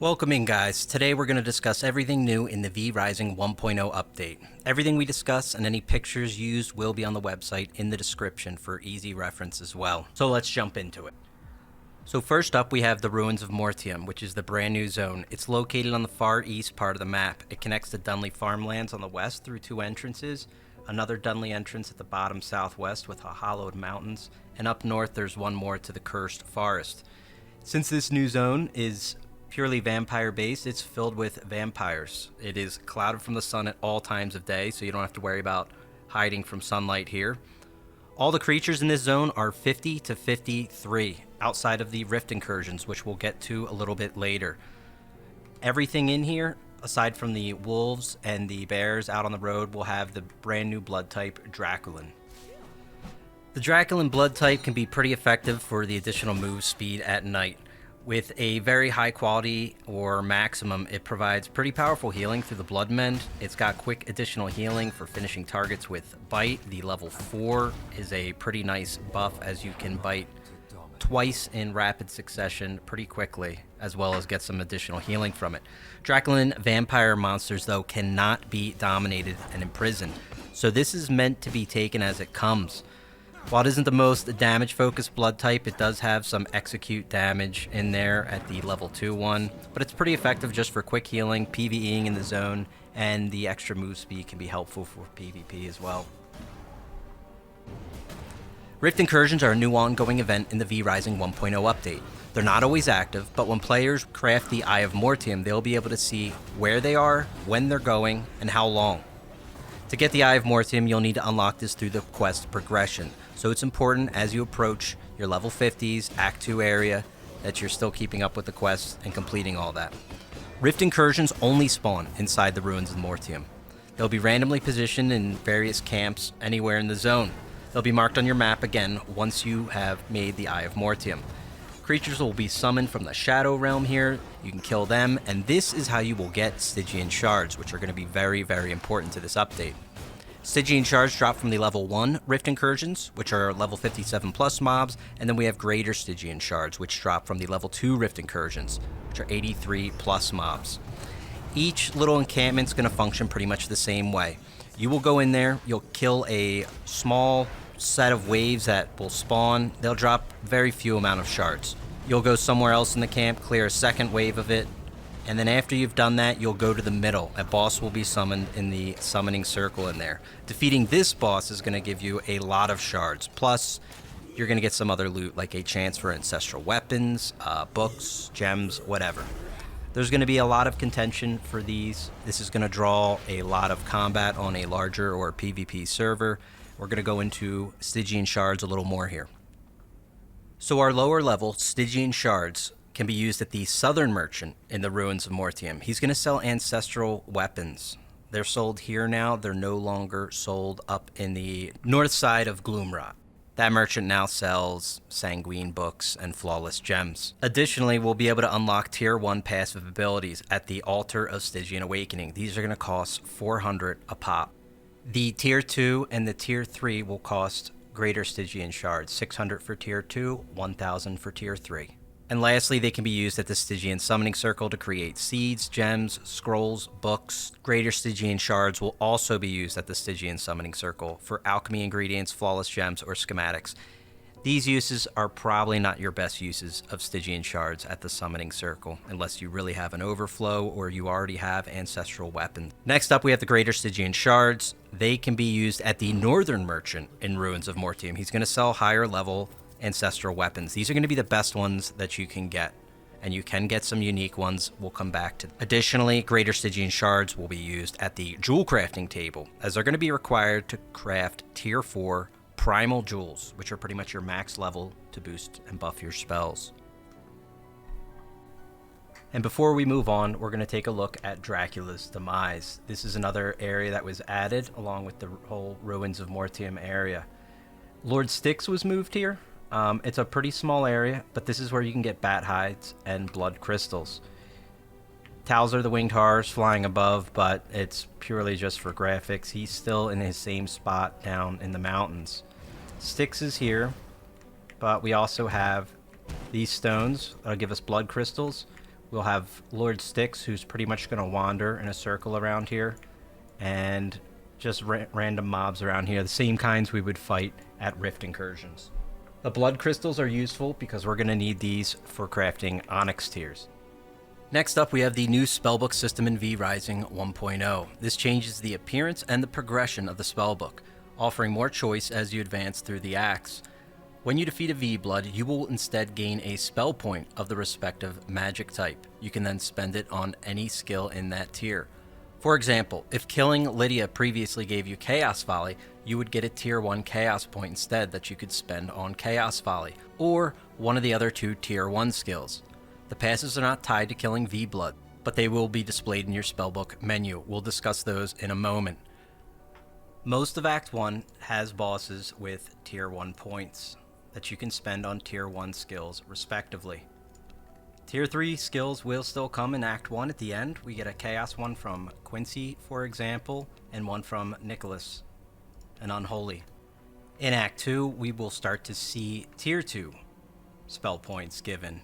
Welcome in, guys. Today we're going to discuss everything new in the V Rising 1.0 update. Everything we discuss and any pictures used will be on the website in the description for easy reference as well. So let's jump into it. So first up we have the Ruins of Mortium, which is the brand new zone. It's located on the far east part of the map. It connects to Dunley farmlands on the west through two entrances, another Dunley entrance at the bottom southwest with hollowed mountains, and up north there's one more to the Cursed Forest. Since this new zone is purely vampire based, it's filled with vampires. It is clouded from the sun at all times of day, so you don't have to worry about hiding from sunlight here. All the creatures in this zone are 50 to 53, outside of the Rift Incursions, which we'll get to a little bit later. Everything in here, aside from the wolves and the bears out on the road, will have the brand new blood type Draculin. The Draculin blood type can be pretty effective for the additional move speed at night. With a very high quality or maximum, it provides pretty powerful healing through the Blood Mend. It's got quick additional healing for finishing targets with Bite. The level 4 is a pretty nice buff, as you can bite twice in rapid succession pretty quickly, as well as get some additional healing from it. Draculin vampire monsters, though, cannot be dominated and imprisoned, so this is meant to be taken as it comes. While it isn't the most damage-focused blood type, it does have some execute damage in there at the level 2 one, but it's pretty effective just for quick healing, PvEing in the zone, and the extra move speed can be helpful for PvP as well. Rift Incursions are a new ongoing event in the V Rising 1.0 update. They're not always active, but when players craft the Eye of Mortium, they'll be able to see where they are, when they're going, and how long. To get the Eye of Mortium, you'll need to unlock this through the quest progression. So it's important as you approach your level 50s, Act 2 area, that you're still keeping up with the quests and completing all that. Rift Incursions only spawn inside the Ruins of Mortium. They'll be randomly positioned in various camps anywhere in the zone. They'll be marked on your map again once you have made the Eye of Mortium. Creatures will be summoned from the Shadow Realm here. You can kill them, and this is how you will get Stygian Shards, which are going to be very, very important to this update. Stygian Shards drop from the level 1 Rift Incursions, which are level 57 plus mobs, and then we have Greater Stygian Shards, which drop from the level 2 Rift Incursions, which are 83 plus mobs. Each little encampment's going to function pretty much the same way. You will go in there, you'll kill a small set of waves that will spawn. They'll drop very few amount of shards. You'll go somewhere else in the camp, clear a second wave of it, and then after you've done that, you'll go to the middle. A boss will be summoned in the summoning circle in there. Defeating this boss is going to give you a lot of shards. Plus, you're going to get some other loot, like a chance for ancestral weapons, books, gems, whatever. There's going to be a lot of contention for these. This is going to draw a lot of combat on a larger or PvP server. We're going to go into Stygian Shards a little more here. So our lower level Stygian Shards can be used at the Southern Merchant in the Ruins of Mortium. He's going to sell ancestral weapons. They're sold here now. They're no longer sold up in the north side of Gloomrot. That merchant now sells sanguine books and flawless gems. Additionally, we'll be able to unlock tier 1 passive abilities at the Altar of Stygian Awakening. These are going to cost 400 a pop. The tier 2 and the tier 3 will cost Greater Stygian Shards, 600 for tier 2, 1000 for tier 3. And lastly, they can be used at the Stygian Summoning Circle to create seeds, gems, scrolls, books. Greater Stygian Shards will also be used at the Stygian Summoning Circle for alchemy ingredients, flawless gems, or schematics. These uses are probably not your best uses of Stygian Shards at the Summoning Circle, unless you really have an overflow or you already have ancestral weapons. Next up, we have the Greater Stygian Shards. They can be used at the Northern Merchant in Ruins of Mortium. He's going to sell higher level ancestral weapons. These are going to be the best ones that you can get, and you can get some unique ones. We'll come back to. Additionally, Greater Stygian Shards will be used at the Jewel Crafting table, as they're going to be required to craft tier 4 Primal Jewels, which are pretty much your max level to boost and buff your spells. And before we move on, we're going to take a look at Dracula's Demise. This is another area that was added along with the whole Ruins of Mortium area. Lord Styx was moved here. It's a pretty small area, but this is where you can get bat hides and blood crystals. Towser the Winged Horrors flying above, but it's purely just for graphics. He's still in his same spot down in the mountains. Styx is here, but we also have these stones that'll give us blood crystals. We'll have Lord Styx, who's pretty much going to wander in a circle around here, and just random mobs around here, the same kinds we would fight at Rift Incursions. The blood crystals are useful because we're going to need these for crafting Onyx tiers. Next up, we have the new Spellbook system in V Rising 1.0. This changes the appearance and the progression of the Spellbook, offering more choice as you advance through the acts. When you defeat a V-Blood, you will instead gain a spell point of the respective magic type. You can then spend it on any skill in that tier. For example, if killing Lydia previously gave you Chaos Volley, you would get a Tier 1 Chaos point instead that you could spend on Chaos Volley, or one of the other 2 Tier 1 skills. The passes are not tied to killing V-Blood, but they will be displayed in your Spellbook menu. We'll discuss those in a moment. Most of Act 1 has bosses with Tier 1 points that you can spend on Tier 1 skills, respectively. Tier 3 skills will still come in Act 1 at the end. We get a Chaos one from Quincy, for example, and one from Nicholas, an Unholy. In Act 2, we will start to see Tier 2 spell points given.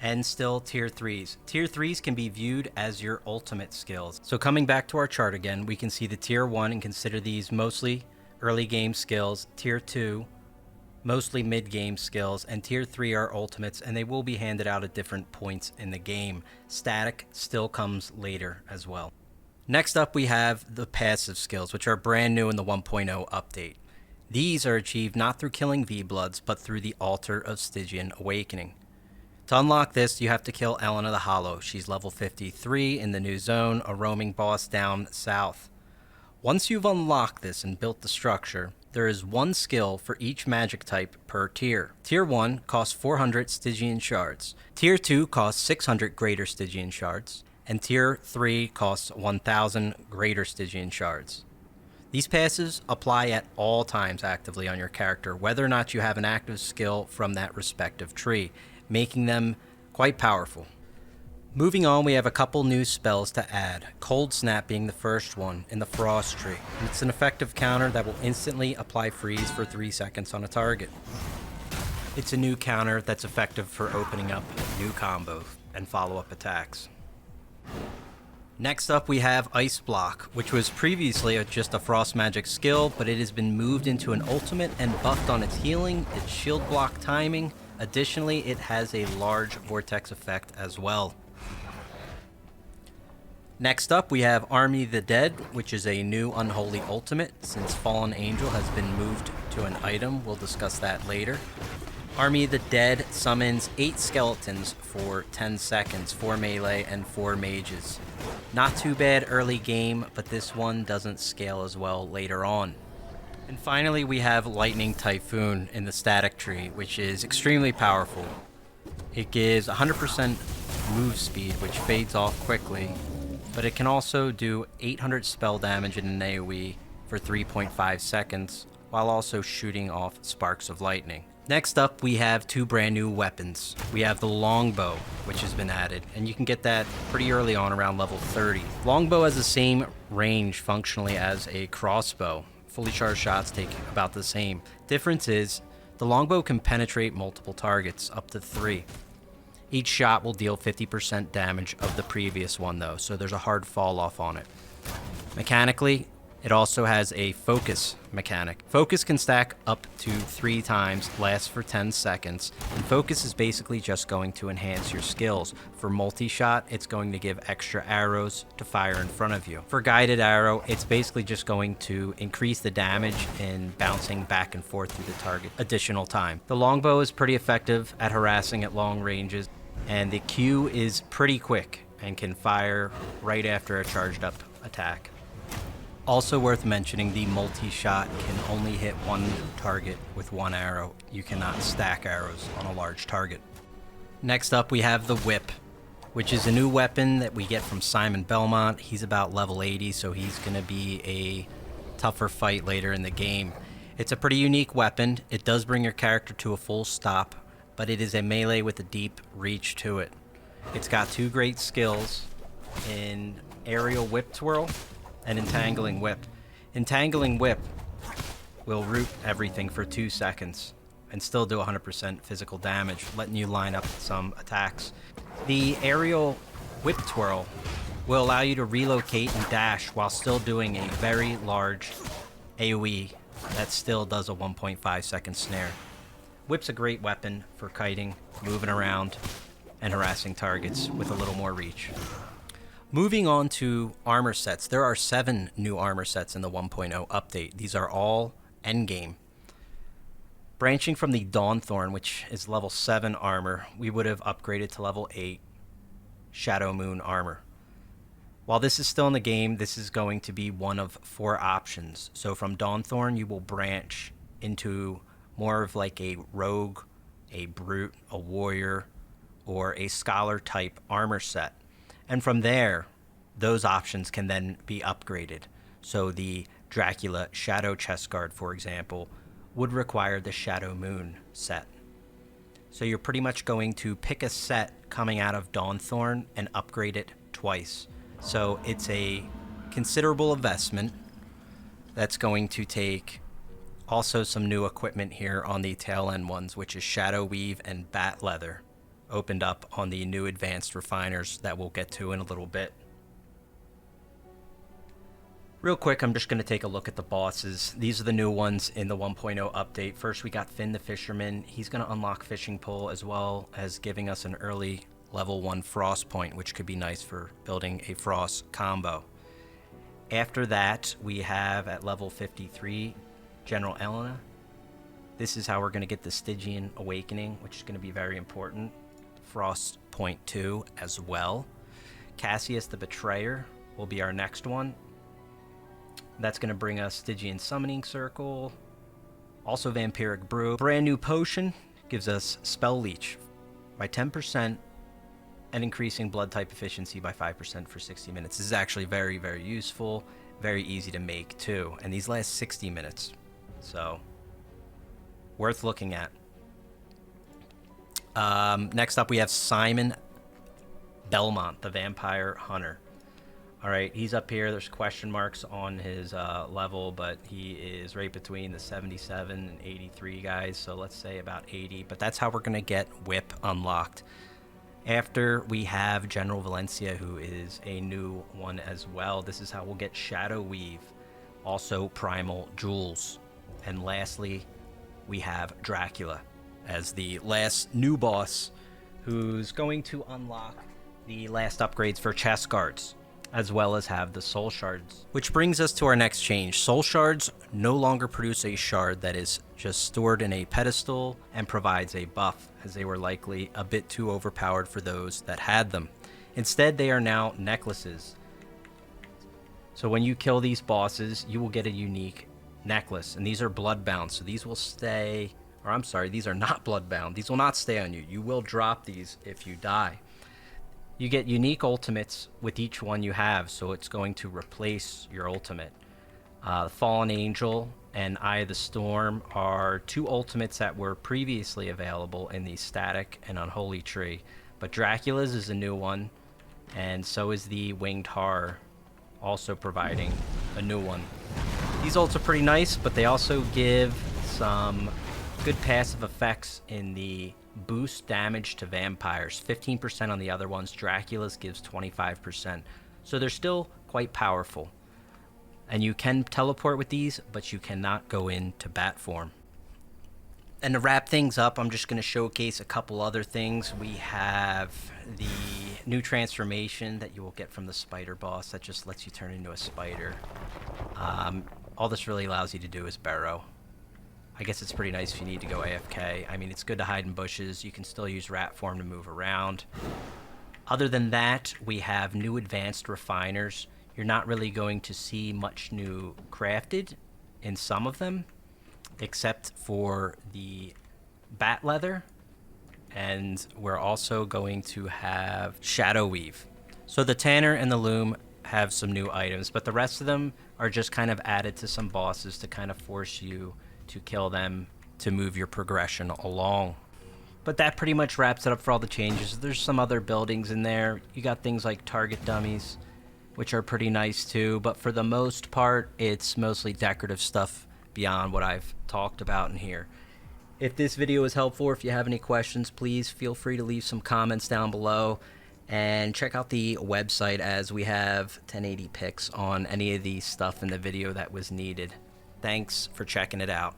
And still Tier 3s. Tier 3s can be viewed as your ultimate skills. So coming back to our chart again, we can see the Tier 1 and consider these mostly early game skills. Tier 2, mostly mid-game skills, and Tier 3 are ultimates, and they will be handed out at different points in the game. Static still comes later as well. Next up, we have the passive skills, which are brand new in the 1.0 update. These are achieved not through killing V-Bloods, but through the Altar of Stygian Awakening. To unlock this, you have to kill Elena the Hollow. She's level 53 in the new zone, a roaming boss down south. Once you've unlocked this and built the structure, there is one skill for each magic type per tier. Tier 1 costs 400 Stygian Shards. Tier 2 costs 600 Greater Stygian Shards. And Tier 3 costs 1000 Greater Stygian Shards. These passes apply at all times actively on your character, whether or not you have an active skill from that respective tree, making them quite powerful. Moving on, we have a couple new spells to add, Cold Snap being the first one in the Frost tree. And it's an effective counter that will instantly apply freeze for 3 seconds on a target. It's a new counter that's effective for opening up new combos and follow-up attacks. Next up, we have Ice Block, which was previously just a frost magic skill, but it has been moved into an ultimate and buffed on its healing, its shield block timing. Additionally, it has a large vortex effect as well. Next up, we have Army of the Dead, which is a new Unholy ultimate, since Fallen Angel has been moved to an item. We'll discuss that later. Army of the Dead summons 8 skeletons for 10 seconds, 4 melee and 4 mages. Not too bad early game, but this one doesn't scale as well later on. And finally, we have Lightning Typhoon in the static tree, which is extremely powerful. It gives 100% move speed, which fades off quickly, but it can also do 800 spell damage in an AoE for 3.5 seconds, while also shooting off sparks of lightning. Next up, we have 2 brand new weapons. We have the Longbow, which has been added, and you can get that pretty early on, around level 30. Longbow has the same range functionally as a crossbow. Fully charged shots take about the same. Difference is, the Longbow can penetrate multiple targets, up to 3. Each shot will deal 50% damage of the previous one though, so there's a hard fall off on it. Mechanically, it also has a focus mechanic. Focus can stack up to 3 times, lasts for 10 seconds, and focus is basically just going to enhance your skills. For multi-shot, it's going to give extra arrows to fire in front of you. For guided arrow, it's basically just going to increase the damage in bouncing back and forth through the target additional time. The Longbow is pretty effective at harassing at long ranges, and the Q is pretty quick and can fire right after a charged up attack. Also worth mentioning, the multi-shot can only hit one target with 1 arrow. You cannot stack arrows on a large target. Next up, we have the Whip, which is a new weapon that we get from Simon Belmont. He's about level 80, so he's going to be a tougher fight later in the game. It's a pretty unique weapon. It does bring your character to a full stop, but it is a melee with a deep reach to it. It's got 2 great skills in Aerial Whip Twirl and Entangling Whip. Entangling Whip will root everything for 2 seconds and still do 100% physical damage, letting you line up some attacks. The aerial whip twirl will allow you to relocate and dash while still doing a very large AoE that still does a 1.5 second snare. Whip's a great weapon for kiting, moving around, and harassing targets with a little more reach. Moving on to armor sets, there are 7 new armor sets in the 1.0 update. These are all endgame. Branching from the Dawnthorn, which is level 7 armor, we would have upgraded to level 8 Shadow Moon armor. While this is still in the game, this is going to be one of 4 options. So from Dawnthorn, you will branch into more of like a rogue, a brute, a warrior, or a scholar type armor set. And from there, those options can then be upgraded. So the Dracula Shadow Chest Guard, for example, would require the Shadow Moon set. So you're pretty much going to pick a set coming out of Dawnthorn and upgrade it twice. So it's a considerable investment that's going to take also some new equipment here on the tail end ones, which is Shadow Weave and Bat Leather, opened up on the new advanced refiners that we'll get to in a little bit. Real quick, I'm just going to take a look at the bosses. These are the new ones in the 1.0 update. First, we got Finn the Fisherman. He's going to unlock Fishing Pole as well as giving us an early level 1 Frost Point, which could be nice for building a Frost combo. After that, we have at level 53, General Elena. This is how we're going to get the Stygian Awakening, which is going to be very important. Frost Point 2 as well. Cassius the Betrayer will be our next one. That's going to bring us Stygian Summoning Circle. Also Vampiric Brew. Brand new potion gives us Spell Leech by 10% and increasing blood type efficiency by 5% for 60 minutes. This is actually very, very useful. Very easy to make too. And these last 60 minutes. So, worth looking at. Next up we have Simon Belmont, the Vampire Hunter. Alright, he's up here. There's question marks on his level, but he is right between the 77 and 83 guys, so let's say about 80. But that's how we're going to get Whip unlocked. After we have General Valencia, who is a new one as well. This is how we'll get Shadow Weave, also Primal Jewels. And lastly, we have Dracula as the last new boss, who's going to unlock the last upgrades for chest guards, as well as have the Soul Shards. Which brings us to our next change. Soul Shards no longer produce a shard that is just stored in a pedestal and provides a buff, as they were likely a bit too overpowered for those that had them. Instead, they are now necklaces. So when you kill these bosses, you will get a unique necklace, and these are bloodbound, so these will stay, or I'm sorry, these are not bloodbound. These will not stay on you. You will drop these if you die. You get unique ultimates with each one you have, so it's going to replace your ultimate. Fallen Angel and Eye of the Storm are 2 ultimates that were previously available in the Static and Unholy tree, but Dracula's is a new one, and so is the Winged Horror, also providing a new one. These ults are pretty nice, but they also give some good passive effects in the boost damage to vampires. 15% on the other ones. Dracula's gives 25%. So they're still quite powerful. And you can teleport with these, but you cannot go into bat form. And to wrap things up, I'm just going to showcase a couple other things. We have the new transformation that you will get from the spider boss that just lets you turn into a spider. All this really allows you to do is burrow. I guess it's pretty nice if you need to go AFK. I mean, it's good to hide in bushes. You can still use rat form to move around. Other than that, we have new advanced refiners. You're not really going to see much new crafted in some of them, except for the bat leather. And we're also going to have Shadow Weave. So the Tanner and the Loom have some new items, but the rest of them are just kind of added to some bosses to kind of force you to kill them to move your progression along. But that pretty much wraps it up for all the changes. There's some other buildings in there. You got things like target dummies, which are pretty nice too, but for the most part, it's mostly decorative stuff beyond what I've talked about in here. If this video was helpful, or if you have any questions, please feel free to leave some comments down below. And check out the website, as we have 1080 pics on any of the stuff in the video that was needed. Thanks for checking it out.